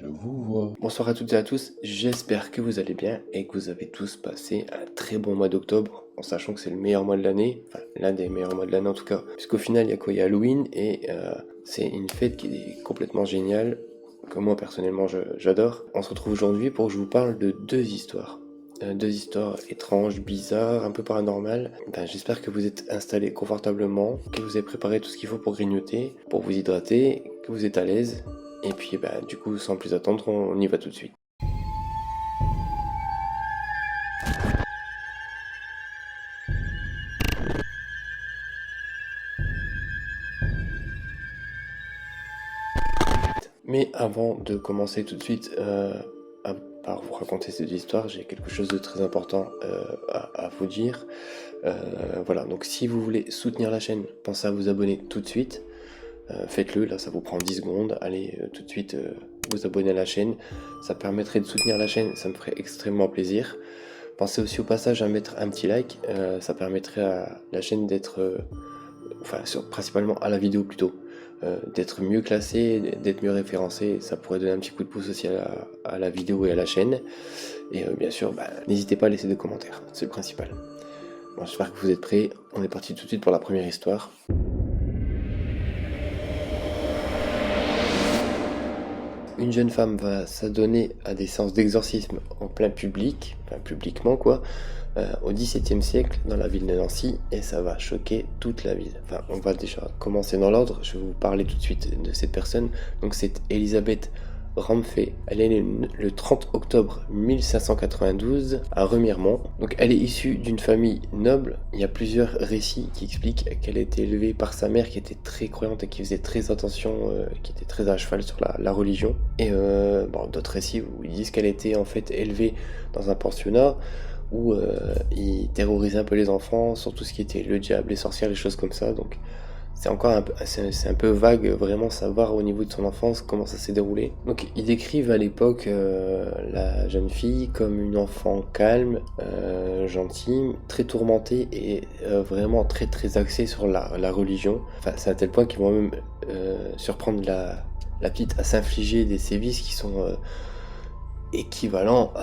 Je vous vois. Bonsoir à toutes et à tous, j'espère que vous allez bien et que vous avez tous passé un très bon mois d'octobre, en sachant que c'est le meilleur mois de l'année, enfin l'un des meilleurs mois de l'année en tout cas, puisqu'au final il y a quoi? Il y a Halloween et c'est une fête qui est complètement géniale, que moi personnellement j'adore. On se retrouve aujourd'hui pour que je vous parle de deux histoires. Deux histoires étranges, bizarres, un peu paranormales. J'espère que vous êtes installés confortablement, que vous avez préparé tout ce qu'il faut pour grignoter, pour vous hydrater, que vous êtes à l'aise. Et puis du coup, sans plus attendre, on y va tout de suite. Mais avant de commencer tout de suite par vous raconter cette histoire, j'ai quelque chose de très important à vous dire. Voilà, donc si vous voulez soutenir la chaîne, pensez à vous abonner tout de suite. Faites-le, là ça vous prend 10 secondes. Allez tout de suite vous abonner à la chaîne. Ça permettrait de soutenir la chaîne, ça me ferait extrêmement plaisir. Pensez aussi au passage à mettre un petit like, ça permettrait à la chaîne d'être, principalement à la vidéo plutôt, d'être mieux classée, d'être mieux référencée. Ça pourrait donner un petit coup de pouce aussi à la vidéo et à la chaîne. Et bien sûr, n'hésitez pas à laisser des commentaires, c'est le principal. Bon, j'espère que vous êtes prêts, on est parti tout de suite pour la première histoire. Une jeune femme va s'adonner à des séances d'exorcisme en plein public, enfin publiquement quoi, au XVIIe siècle dans la ville de Nancy, et ça va choquer toute la ville. Enfin, on va déjà commencer dans l'ordre, je vais vous parler tout de suite de cette personne. Donc c'est Elisabeth Ramphé, elle est née le 30 octobre 1592 à Remiremont. Donc elle est issue d'une famille noble. Il y a plusieurs récits qui expliquent qu'elle a été élevée par sa mère qui était très croyante et qui faisait très attention, qui était très à cheval sur la religion. Et d'autres récits où ils disent qu'elle était en fait élevée dans un pensionnat où ils terrorisaient un peu les enfants sur tout ce qui était le diable, les sorcières, les choses comme ça. Donc c'est encore c'est un peu vague vraiment savoir au niveau de son enfance comment ça s'est déroulé. Donc ils décrivent à l'époque la jeune fille comme une enfant calme, gentille, très tourmentée et vraiment très très axée sur la religion. Enfin c'est à tel point qu'ils vont même surprendre la petite à s'infliger des sévices qui sont équivalents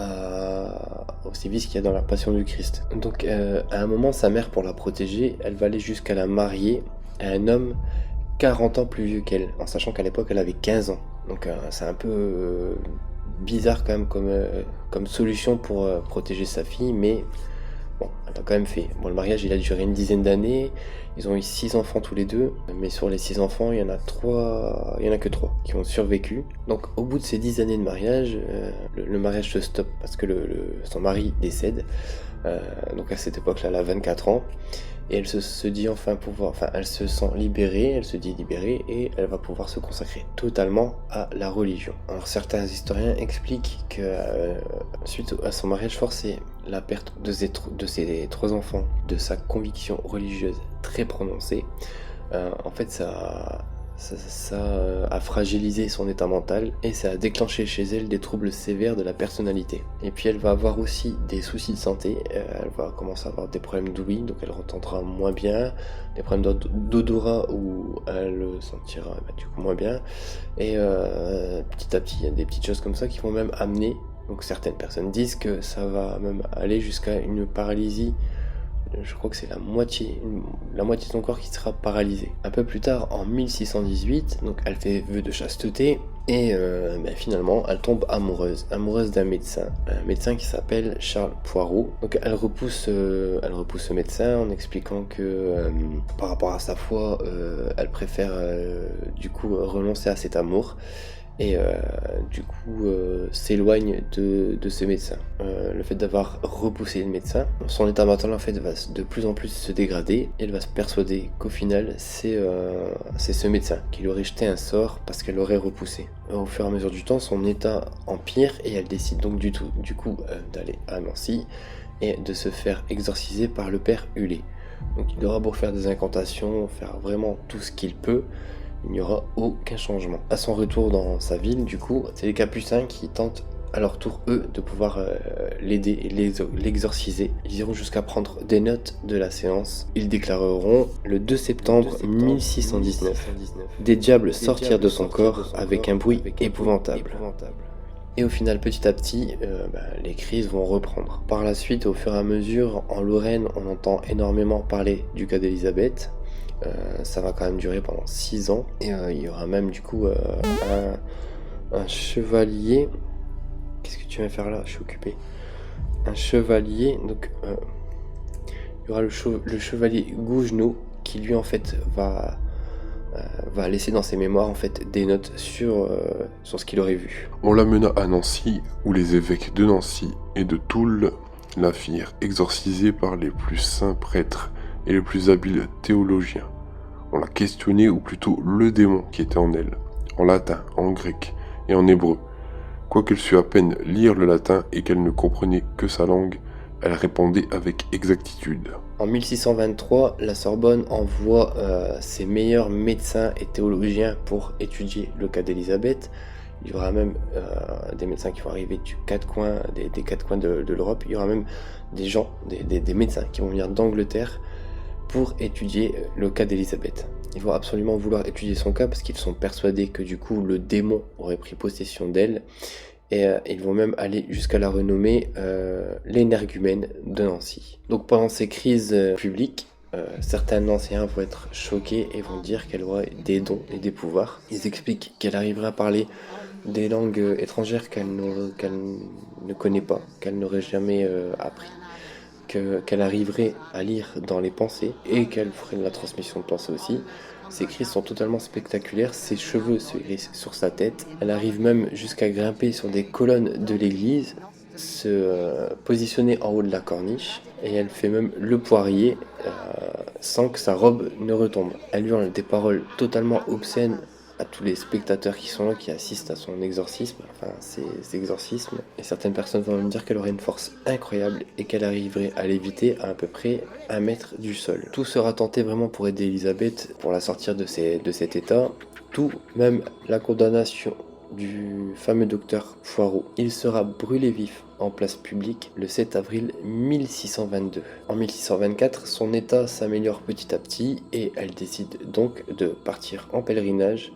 aux sévices qu'il y a dans la Passion du Christ. Donc à un moment sa mère, pour la protéger, elle va aller jusqu'à la marier à un homme 40 ans plus vieux qu'elle, en sachant qu'à l'époque elle avait 15 ans. Donc c'est un peu bizarre quand même comme solution pour protéger sa fille, mais bon, elle l'a quand même fait. Bon, le mariage il a duré une dizaine d'années, ils ont eu 6 enfants tous les deux, mais sur les 6 enfants, il y en a que 3 qui ont survécu. Donc au bout de ces 10 années de mariage, le mariage se stoppe parce que son mari décède. Donc à cette époque-là, elle a 24 ans. Et elle se dit elle se sent libérée, elle se dit libérée et elle va pouvoir se consacrer totalement à la religion. Alors certains historiens expliquent que suite à son mariage forcé, la perte de ses 3 enfants, de sa conviction religieuse très prononcée, en fait ça a fragilisé son état mental et ça a déclenché chez elle des troubles sévères de la personnalité. Et puis elle va avoir aussi des soucis de santé, elle va commencer à avoir des problèmes d'ouïe, donc elle entendra moins bien, des problèmes d'odorat où elle sentira du coup moins bien, et petit à petit il y a des petites choses comme ça qui vont même amener, donc certaines personnes disent que ça va même aller jusqu'à une paralysie. Je crois que c'est la moitié de son corps qui sera paralysé. Un peu plus tard, en 1618, donc elle fait vœu de chasteté et finalement elle tombe amoureuse d'un médecin qui s'appelle Charles Poirot. Donc elle repousse ce médecin en expliquant que par rapport à sa foi, elle préfère du coup renoncer à cet amour. Et s'éloigne de ce médecin. Le fait d'avoir repoussé le médecin, son état mental en fait va de plus en plus se dégrader et elle va se persuader qu'au final c'est ce médecin qui lui aurait jeté un sort parce qu'elle l'aurait repoussé. Au fur et à mesure du temps, son état empire et elle décide donc du coup d'aller à Nancy et de se faire exorciser par le père Hulé. Donc il aura beau faire des incantations, faire vraiment tout ce qu'il peut, il n'y aura aucun changement. À son retour dans sa ville, du coup, c'est les Capucins qui tentent à leur tour, eux, de pouvoir l'aider et l'exorciser. Ils iront jusqu'à prendre des notes de la séance. Ils déclareront le 2 septembre 1619. Des diables sortirent de son corps avec un bruit épouvantable. Et au final, petit à petit, les crises vont reprendre. Par la suite, au fur et à mesure, en Lorraine, on entend énormément parler du cas d'Élisabeth. Ça va quand même durer pendant 6 ans. Et il y aura même du coup un chevalier. Qu'est-ce que tu viens faire là? Je suis occupé. Un chevalier, donc il y aura le chevalier Gougenot qui lui en fait va laisser dans ses mémoires en fait des notes sur ce qu'il aurait vu. On l'amena à Nancy, où les évêques de Nancy et de Toul la firent exorciser par les plus saints prêtres et les plus habiles théologiens. On l'a questionné, ou plutôt le démon qui était en elle, en latin, en grec et en hébreu. Quoiqu'elle sût à peine lire le latin et qu'elle ne comprenait que sa langue, elle répondait avec exactitude. En 1623, la Sorbonne envoie ses meilleurs médecins et théologiens pour étudier le cas d'Élisabeth. Il y aura même des médecins qui vont arriver des quatre coins de l'Europe. Il y aura même des gens, des médecins qui vont venir d'Angleterre pour étudier le cas d'Élisabeth. Ils vont absolument vouloir étudier son cas parce qu'ils sont persuadés que du coup le démon aurait pris possession d'elle. Et ils vont même aller jusqu'à la renommer l'énergumène de Nancy. Donc pendant ces crises publiques, certains Nancéens vont être choqués et vont dire qu'elle aurait des dons et des pouvoirs. Ils expliquent qu'elle arriverait à parler des langues étrangères qu'elle ne connaît pas, qu'elle n'aurait jamais appris, qu'elle arriverait à lire dans les pensées et qu'elle ferait de la transmission de pensée aussi. Ses crises sont totalement spectaculaires, ses cheveux se hérissent sur sa tête. Elle arrive même jusqu'à grimper sur des colonnes de l'église, se positionner en haut de la corniche, et elle fait même le poirier sans que sa robe ne retombe. Elle hurle des paroles totalement obscènes à tous les spectateurs qui sont là, qui assistent à son exorcisme, enfin ses exorcismes. Et certaines personnes vont me dire qu'elle aurait une force incroyable et qu'elle arriverait à l'éviter à peu près 1 mètre du sol. Tout sera tenté vraiment pour aider Élisabeth, pour la sortir de cet état. Tout, même la condamnation du fameux docteur Foirot. Il sera brûlé vif en place publique le 7 avril 1622. En 1624, son état s'améliore petit à petit et elle décide donc de partir en pèlerinage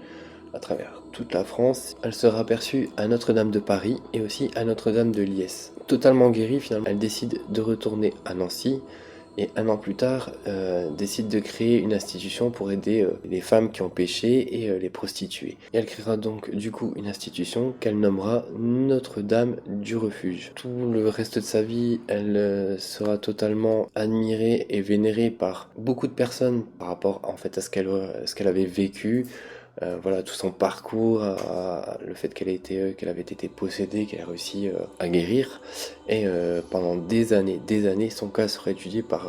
à travers toute la France. Elle sera aperçue à Notre-Dame de Paris et aussi à Notre-Dame de Liesse. Totalement guérie, finalement, elle décide de retourner à Nancy et 1 an plus tard, décide de créer une institution pour aider les femmes qui ont péché et les prostituées. Et elle créera donc du coup une institution qu'elle nommera Notre-Dame du Refuge. Tout le reste de sa vie, elle sera totalement admirée et vénérée par beaucoup de personnes par rapport en fait à ce qu'elle avait vécu. Voilà, tout son parcours, le fait qu'elle avait été possédée, qu'elle a réussi à guérir. Et pendant des années, son cas sera étudié par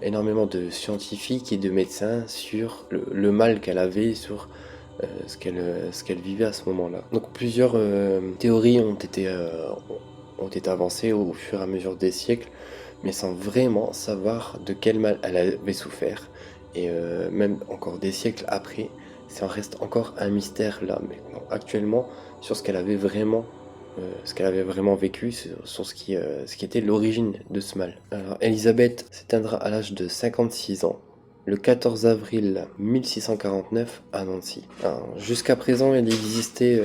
énormément de scientifiques et de médecins sur le mal qu'elle avait, sur ce qu'elle vivait à ce moment-là. Donc plusieurs théories ont été avancées au fur et à mesure des siècles, mais sans vraiment savoir de quel mal elle avait souffert. Et même encore des siècles après, ça reste encore un mystère là, mais actuellement, sur ce qu'elle avait vraiment vécu, sur ce qui était l'origine de ce mal. Alors, Élisabeth s'éteindra à l'âge de 56 ans, le 14 avril 1649 à Nancy. Jusqu'à présent, il existait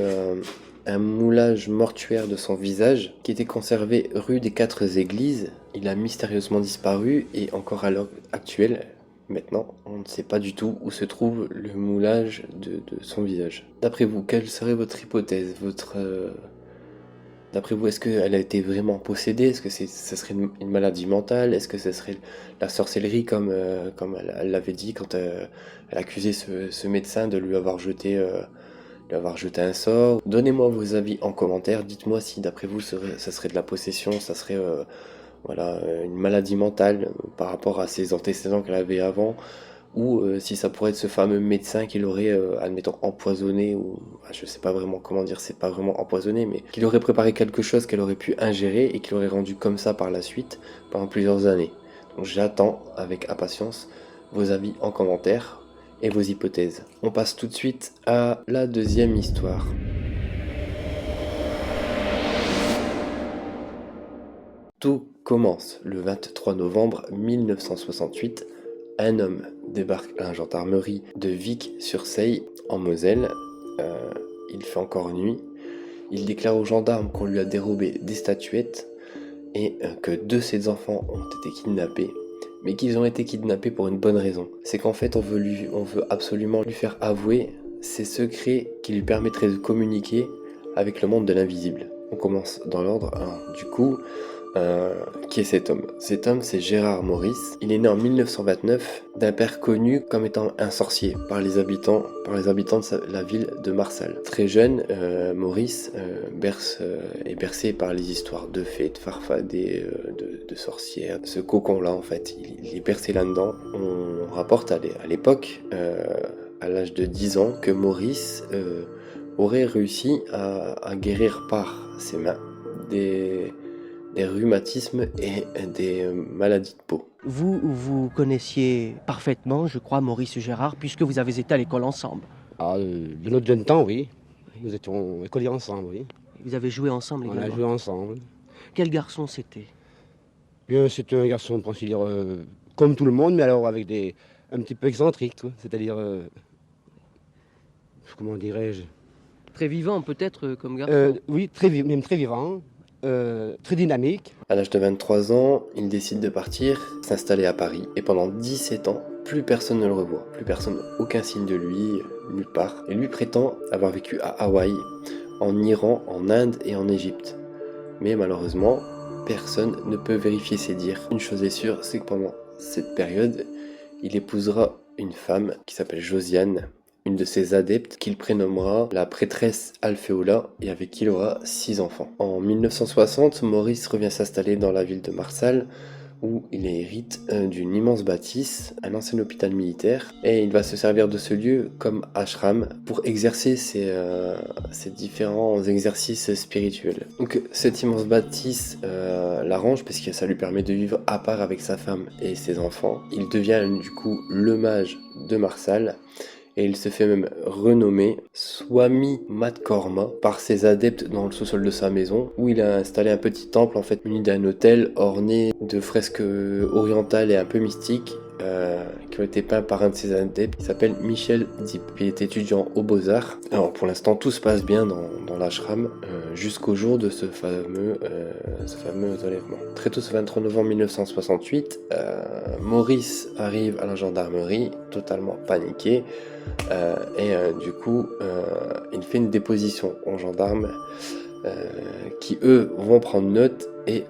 un moulage mortuaire de son visage qui était conservé rue des 4 Églises. Il a mystérieusement disparu et encore à l'heure actuelle, maintenant, on ne sait pas du tout où se trouve le moulage de son visage. D'après vous, quelle serait votre hypothèse, D'après vous, est-ce qu'elle a été vraiment possédée? Est-ce que ce serait une maladie mentale? Est-ce que ce serait la sorcellerie comme elle l'avait dit quand elle accusait ce médecin de lui avoir jeté un sort? Donnez-moi vos avis en commentaire. Dites-moi si d'après vous, ça serait de la possession, ça serait une maladie mentale par rapport à ses antécédents qu'elle avait avant, ou si ça pourrait être ce fameux médecin qui l'aurait, admettons, empoisonné, ou je sais pas vraiment comment dire, c'est pas vraiment empoisonné, mais qu'il aurait préparé quelque chose qu'elle aurait pu ingérer et qui l'aurait rendu comme ça par la suite pendant plusieurs années. Donc j'attends avec impatience vos avis en commentaire et vos hypothèses. On passe tout de suite à la deuxième histoire. Tout commence le 23 novembre 1968. Un homme débarque à la gendarmerie de Vic-sur-Seille, en Moselle. Il fait encore nuit. Il déclare aux gendarmes qu'on lui a dérobé des statuettes et que 2 de ses enfants ont été kidnappés, mais qu'ils ont été kidnappés pour une bonne raison. C'est qu'en fait, on veut absolument lui faire avouer ses secrets qui lui permettraient de communiquer avec le monde de l'invisible. On commence dans l'ordre. Alors, du coup, qui est cet homme? Cet homme, c'est Gérard Maurice. Il est né en 1929 d'un père connu comme étant un sorcier par les habitants de la ville de Marsal. Très jeune, Maurice est bercé par les histoires de fées, de farfadets, de sorcières. Ce cocon-là, en fait, il est bercé là-dedans. On rapporte à l'époque, à l'âge de 10 ans, que Maurice aurait réussi à guérir par ses mains des rhumatismes et des maladies de peau. Vous connaissiez parfaitement, je crois, Maurice Gérard, puisque vous avez été à l'école ensemble. De notre jeune temps, oui. Nous étions écoliers ensemble, oui. Vous avez joué ensemble On également. a joué ensemble. Quel garçon c'était? Bien, c'était un garçon, on peut dire, comme tout le monde, mais alors avec un petit peu excentrique, quoi. C'est-à-dire, comment dirais-je? Très vivant peut-être comme garçon. Oui, même très vivant, très dynamique. À l'âge de 23 ans, il décide de partir, s'installer à Paris. Et pendant 17 ans, plus personne ne le revoit. Plus personne, aucun signe de lui, nulle part. Et lui prétend avoir vécu à Hawaï, en Iran, en Inde et en Égypte. Mais malheureusement, personne ne peut vérifier ses dires. Une chose est sûre, c'est que pendant cette période, il épousera une femme qui s'appelle Josiane, une de ses adeptes qu'il prénommera la prêtresse Alféola et avec qui il aura 6 enfants. En 1960, Maurice revient s'installer dans la ville de Marsal où il hérite d'une immense bâtisse, un ancien hôpital militaire, et il va se servir de ce lieu comme ashram pour exercer ses différents exercices spirituels. Donc cette immense bâtisse l'arrange parce que ça lui permet de vivre à part avec sa femme et ses enfants. Il devient du coup le mage de Marsal, et il se fait même renommer Swami Matkorma par ses adeptes dans le sous-sol de sa maison, où il a installé un petit temple en fait muni d'un autel orné de fresques orientales et un peu mystiques qui ont été peints par un de ses adeptes qui s'appelle Michel Dip. Il est étudiant aux Beaux-Arts. Alors pour l'instant tout se passe bien dans l'ashram jusqu'au jour de ce fameux enlèvement. Très tôt ce 23 novembre 1968, Maurice arrive à la gendarmerie totalement paniqué. Du coup, il fait une déposition aux gendarmes qui, eux, vont prendre note et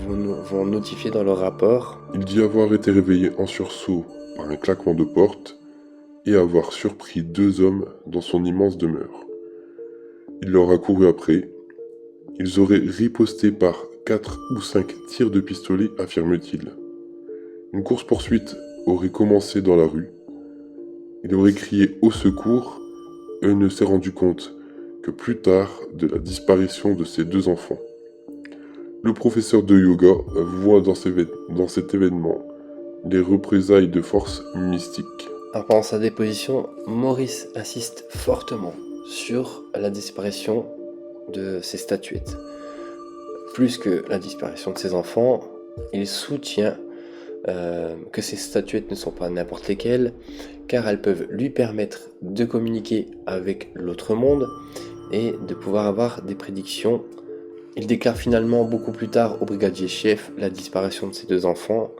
vont notifier dans leur rapport. Il dit avoir été réveillé en sursaut par un claquement de porte et avoir surpris 2 hommes dans son immense demeure. Il leur a couru après. Ils auraient riposté par 4 ou 5 tirs de pistolet, affirme-t-il. Une course-poursuite aurait commencé dans la rue. Il aurait crié au secours et ne s'est rendu compte que plus tard de la disparition de ses 2 enfants. Le professeur de yoga voit dans cet événement les représailles de forces mystiques. Alors pendant sa déposition, Maurice insiste fortement sur la disparition de ses statuettes. Plus que la disparition de ses enfants, il soutient que ces statuettes ne sont pas n'importe lesquelles, car elles peuvent lui permettre de communiquer avec l'autre monde et de pouvoir avoir des prédictions. Il déclare finalement beaucoup plus tard au brigadier chef la disparition de ses 2 enfants,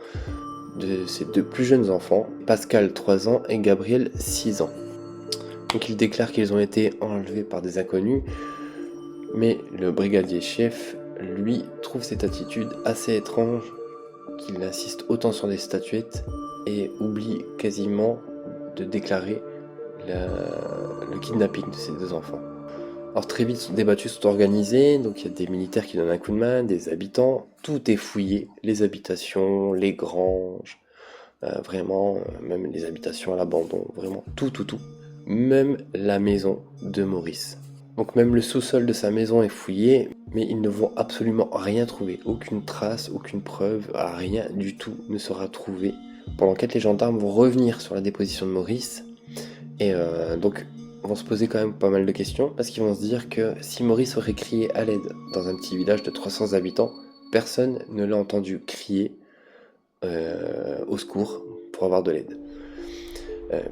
de ses 2 plus jeunes enfants, Pascal 3 ans et Gabriel 6 ans. Donc il déclare qu'ils ont été enlevés par des inconnus, mais le brigadier chef, lui, trouve cette attitude assez étrange, qu'il insiste autant sur des statuettes et oublie quasiment de déclarer le kidnapping de ses 2 enfants. Alors très vite, des battues sont organisées, donc il y a des militaires qui donnent un coup de main, des habitants, tout est fouillé, les habitations, les granges, même les habitations à l'abandon, vraiment tout, même la maison de Maurice. Donc même le sous-sol de sa maison est fouillé, mais ils ne vont absolument rien trouver, aucune trace, aucune preuve, rien du tout ne sera trouvé. Pendant l'enquête, les gendarmes vont revenir sur la déposition de Maurice, et donc vont se poser quand même pas mal de questions, parce qu'ils vont se dire que si Maurice aurait crié à l'aide dans un petit village de 300 habitants, personne ne l'a entendu crier au secours pour avoir de l'aide.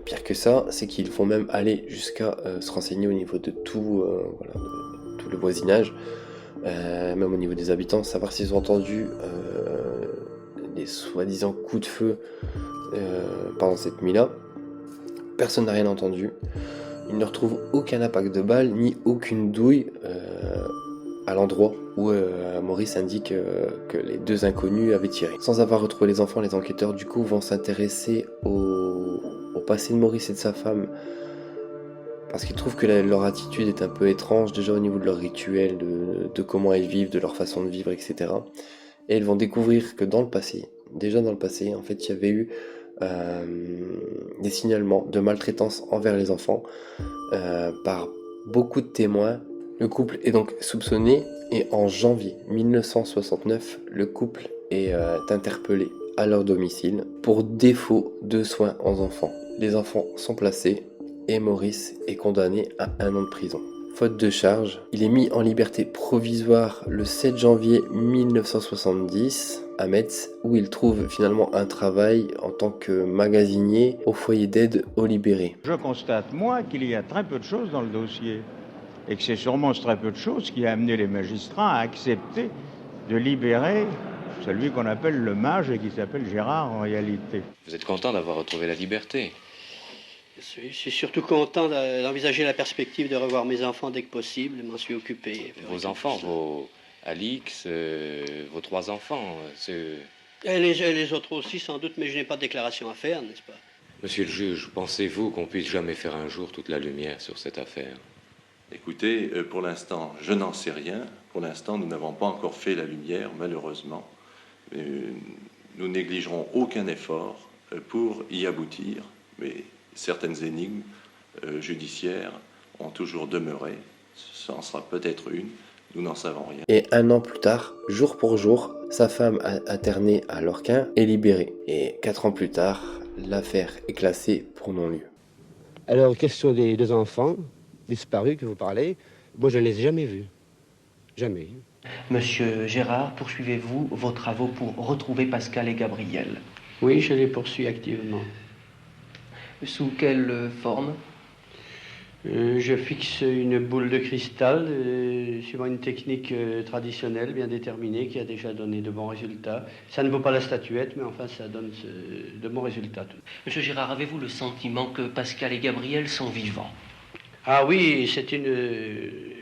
Pire que ça, c'est qu'ils vont même aller jusqu'à se renseigner au niveau de tout le voisinage, même au niveau des habitants, savoir s'ils ont entendu des soi-disant coups de feu pendant cette nuit-là. Personne n'a rien entendu. Ils ne retrouvent aucun impact de balle ni aucune douille à l'endroit où Maurice indique que les deux inconnus avaient tiré. Sans avoir retrouvé les enfants, les enquêteurs du coup vont s'intéresser au passé de Maurice et de sa femme, parce qu'ils trouvent que leur attitude est un peu étrange, déjà au niveau de leur rituel, de comment ils vivent, de leur façon de vivre, etc. Et ils vont découvrir que déjà dans le passé, en fait, il y avait eu des signalements de maltraitance envers les enfants par beaucoup de témoins. Le couple est donc soupçonné et en janvier 1969, le couple est interpellé à leur domicile pour défaut de soins aux enfants. Les enfants sont placés et Maurice est condamné à 1 an de prison. Faute de charge, il est mis en liberté provisoire le 7 janvier 1970 à Metz, où il trouve finalement un travail en tant que magasinier au foyer d'aide aux libérés. Je constate, moi, qu'il y a très peu de choses dans le dossier, et que c'est sûrement ce très peu de choses qui a amené les magistrats à accepter de libérer celui qu'on appelle le mage et qui s'appelle Gérard en réalité. Vous êtes content d'avoir retrouvé la liberté? Je suis surtout content d'envisager la perspective de revoir mes enfants dès que possible. Je m'en suis occupé. Vos enfants, vos Alix, vos 3 enfants, Et les autres aussi, sans doute, mais je n'ai pas de déclaration à faire, n'est-ce pas? Monsieur le juge, pensez-vous qu'on puisse jamais faire un jour toute la lumière sur cette affaire? Écoutez, pour l'instant, je n'en sais rien. Pour l'instant, nous n'avons pas encore fait la lumière, malheureusement. Nous négligerons aucun effort pour y aboutir, mais certaines énigmes judiciaires ont toujours demeuré. Ça en sera peut-être une, nous n'en savons rien. Et 1 an plus tard, jour pour jour, sa femme internée à Lorquin est libérée. Et 4 ans plus tard, l'affaire est classée pour non-lieu. Alors, question des 2 enfants disparus que vous parlez, moi je ne les ai jamais vus. Jamais. Monsieur Gérard, poursuivez-vous vos travaux pour retrouver Pascal et Gabriel? Oui, je les poursuis activement. Sous quelle forme? Je fixe une boule de cristal suivant une technique traditionnelle bien déterminée qui a déjà donné de bons résultats. Ça ne vaut pas la statuette, mais enfin ça donne de bons résultats. Monsieur Gérard, avez-vous le sentiment que Pascal et Gabriel sont vivants? Ah oui, c'est une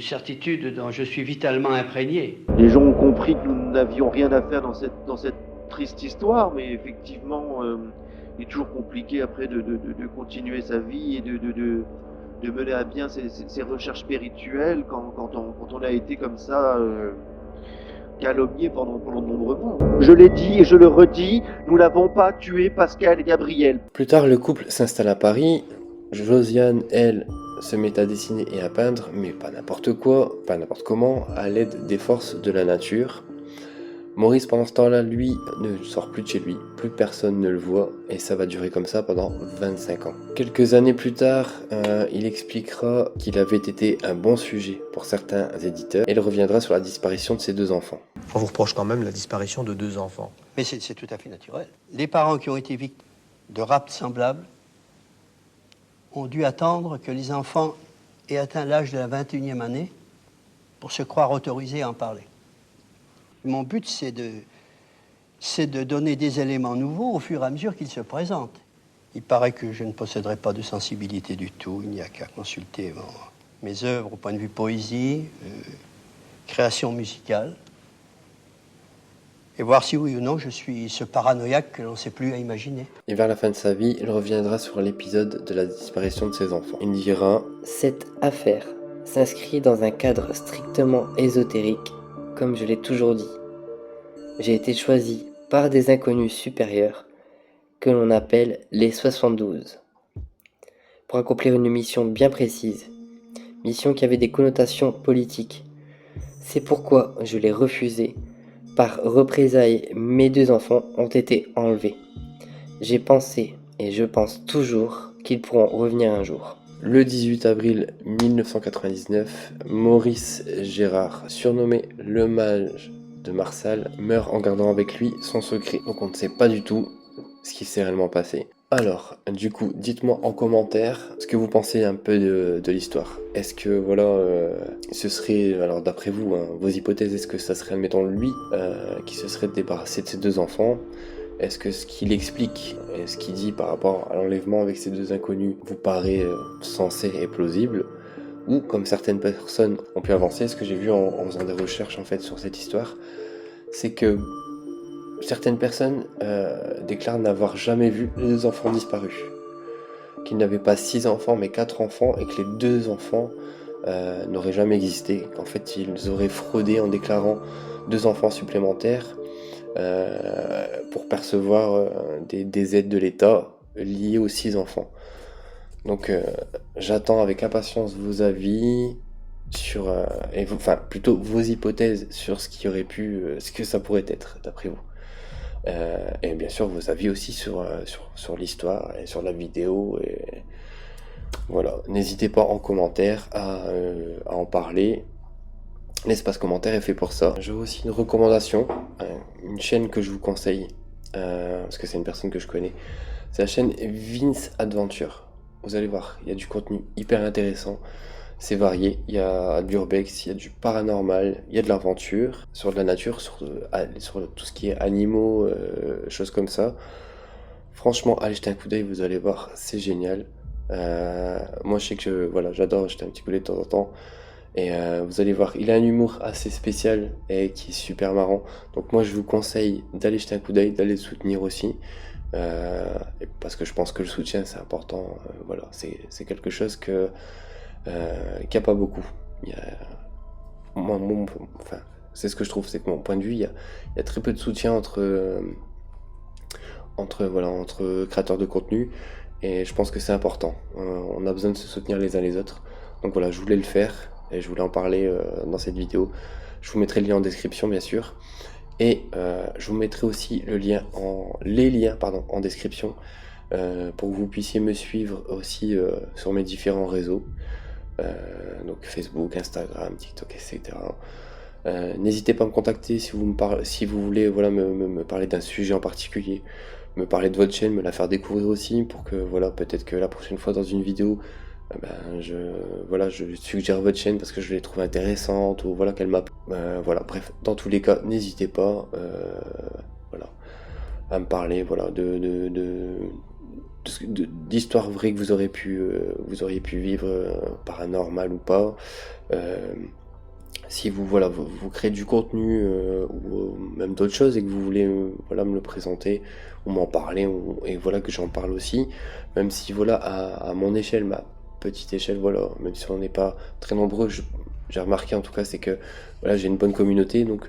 certitude dont je suis vitalement imprégné. Les gens ont compris que nous n'avions rien à faire dans cette triste histoire, mais effectivement, il est toujours compliqué après de continuer sa vie et de mener à bien ses recherches spirituelles quand on a été comme ça calomnié pendant de nombreux mois. Je l'ai dit et je le redis, nous n'avons pas tué Pascal et Gabriel. Plus tard, le couple s'installe à Paris. Josiane, elle, se met à dessiner et à peindre, mais pas n'importe quoi, pas n'importe comment, à l'aide des forces de la nature. Maurice, pendant ce temps-là, lui, ne sort plus de chez lui, plus personne ne le voit, et ça va durer comme ça pendant 25 ans. Quelques années plus tard, il expliquera qu'il avait été un bon sujet pour certains éditeurs, et il reviendra sur la disparition de ses 2 enfants. On vous reproche quand même la disparition de 2 enfants. Mais c'est tout à fait naturel. Les parents qui ont été victimes de rapts semblables ont dû attendre que les enfants aient atteint l'âge de la 21e année pour se croire autorisés à en parler. Mon but, c'est de donner des éléments nouveaux au fur et à mesure qu'ils se présentent. Il paraît que je ne posséderai pas de sensibilité du tout. Il n'y a qu'à consulter mes œuvres au point de vue poésie, création musicale, et voir si oui ou non je suis ce paranoïaque que l'on ne sait plus à imaginer. Et vers la fin de sa vie, il reviendra sur l'épisode de la disparition de ses enfants. Il dira « Cette affaire s'inscrit dans un cadre strictement ésotérique, comme je l'ai toujours dit. J'ai été choisi par des inconnus supérieurs que l'on appelle les 72 pour accomplir une mission bien précise, mission qui avait des connotations politiques. C'est pourquoi je l'ai refusé. Par représailles, mes 2 enfants ont été enlevés. J'ai pensé, et je pense toujours, qu'ils pourront revenir un jour. » Le 18 avril 1999, Maurice Gérard, surnommé le Mage de Marsal meurt en gardant avec lui son secret. Donc on ne sait pas du tout ce qui s'est réellement passé. Alors, du coup, dites-moi en commentaire ce que vous pensez un peu de l'histoire. Est-ce que, voilà, ce serait, alors d'après vous, hein, vos hypothèses, est-ce que ça serait, admettons, lui qui se serait débarrassé de ses 2 enfants? Est-ce que ce qu'il explique et ce qu'il dit par rapport à l'enlèvement avec ces 2 inconnus vous paraît sensé et plausible? Ou, comme certaines personnes ont pu avancer, ce que j'ai vu en faisant des recherches en fait sur cette histoire, c'est que certaines personnes déclarent n'avoir jamais vu les 2 enfants disparus. Qu'ils n'avaient pas 6 enfants mais 4 enfants et que les 2 enfants n'auraient jamais existé. Qu'en fait ils auraient fraudé en déclarant 2 enfants supplémentaires pour percevoir des aides de l'État liées aux 6 enfants. Donc j'attends avec impatience vos avis sur, enfin plutôt vos hypothèses sur ce qui aurait pu, ce que ça pourrait être d'après vous. Et bien sûr vos avis aussi sur l'histoire et sur la vidéo. Et voilà, n'hésitez pas en commentaire à en parler. L'espace commentaire est fait pour ça. J'ai aussi une recommandation, une chaîne que je vous conseille, parce que c'est une personne que je connais. C'est la chaîne Vince Adventure. Vous allez voir, il y a du contenu hyper intéressant. C'est varié, il y a de l'urbex, il y a du paranormal, il y a de l'aventure, sur de la nature, sur tout ce qui est animaux, choses comme ça. Franchement, allez jeter un coup d'œil, vous allez voir, c'est génial. Moi je sais que voilà, j'adore jeter un petit coup d'œil de temps en temps. Et vous allez voir, il a un humour assez spécial et qui est super marrant. Donc moi je vous conseille d'aller jeter un coup d'œil, d'aller le soutenir aussi. Parce que je pense que le soutien c'est important. Voilà, c'est quelque chose que qu'il n'y a pas beaucoup. Enfin, c'est ce que je trouve, c'est que mon point de vue, il y a très peu de soutien entre créateurs de contenu, et je pense que c'est important. On a besoin de se soutenir les uns les autres. Donc voilà, je voulais le faire et je voulais en parler dans cette vidéo. Je vous mettrai le lien en description bien sûr, et je vous mettrai aussi les liens en description pour que vous puissiez me suivre aussi sur mes différents réseaux. Donc Facebook, Instagram, TikTok, etc. N'hésitez pas à me contacter si vous voulez voilà, me parler d'un sujet en particulier, me parler de votre chaîne, me la faire découvrir aussi, pour que voilà, peut-être que la prochaine fois dans une vidéo, je suggère votre chaîne parce que je l'ai trouvée intéressante, ou voilà, qu'elle m'a... voilà, bref, dans tous les cas, n'hésitez pas voilà, à me parler voilà, d'histoires vraies que vous auriez pu vivre, paranormal ou pas. Si vous créez du contenu ou même d'autres choses et que vous voulez voilà, me le présenter ou m'en parler, et voilà, que j'en parle aussi, même si voilà, à mon échelle, ma petite échelle, voilà, même si on n'est pas très nombreux, j'ai remarqué en tout cas, c'est que voilà, j'ai une bonne communauté. Donc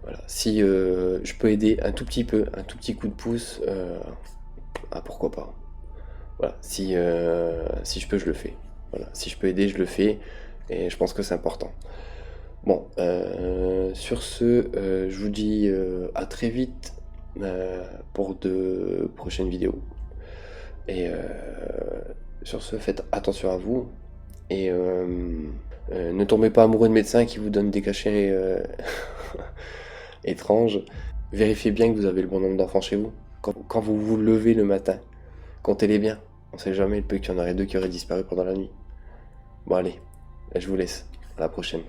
voilà, si je peux aider un tout petit coup de pouce, pourquoi pas. Voilà, si je peux, je le fais. Voilà, si je peux aider, je le fais, et je pense que c'est important. Bon, sur ce, je vous dis à très vite pour de prochaines vidéos. Et sur ce, faites attention à vous, et ne tombez pas amoureux de médecins qui vous donnent des cachets étranges. Vérifiez bien que vous avez le bon nombre d'enfants chez vous. Quand vous vous levez le matin, comptez-les bien. On sait jamais, il peut qu'il y en aurait 2 qui auraient disparu pendant la nuit. Bon allez, je vous laisse. À la prochaine.